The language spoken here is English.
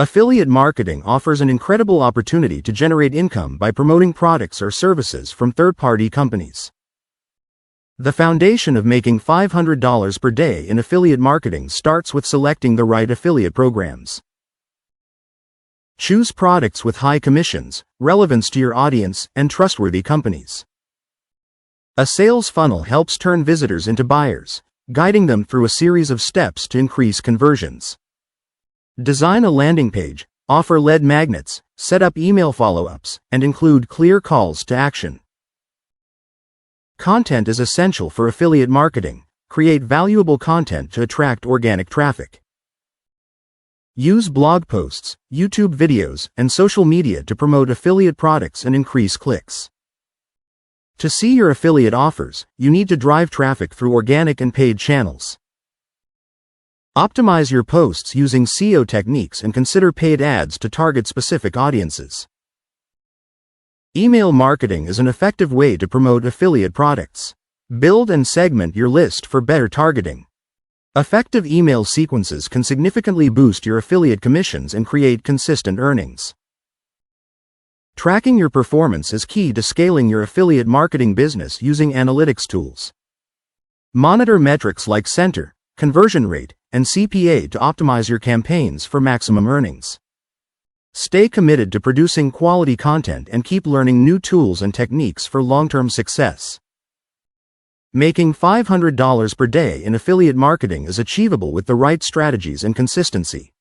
Affiliate marketing offers an incredible opportunity to generate income by promoting products or services from third-party companies. The foundation of making $500 per day in affiliate marketing starts with selecting the right affiliate programs. Choose products with high commissions, relevance to your audience, and trustworthy companies. A sales funnel helps turn visitors into buyers, guiding them through a series of steps to increase conversions. Design a landing page, offer lead magnets, set up email follow-ups, and include clear calls to action. Content is essential for affiliate marketing. Create valuable content to attract organic traffic. Use blog posts, YouTube videos, and social media to promote affiliate products and increase clicks. To see your affiliate offers, you need to drive traffic through organic and paid channels. Optimize your posts using SEO techniques and consider paid ads to target specific audiences. Email marketing is an effective way to promote affiliate products. Build and segment your list for better targeting. Effective email sequences can significantly boost your affiliate commissions and create consistent earnings. Tracking your performance is key to scaling your affiliate marketing business using analytics tools. Monitor metrics like center, conversion rate, and CPA to optimize your campaigns for maximum earnings. Stay committed to producing quality content and keep learning new tools and techniques for long-term success. Making $500 per day in affiliate marketing is achievable with the right strategies and consistency.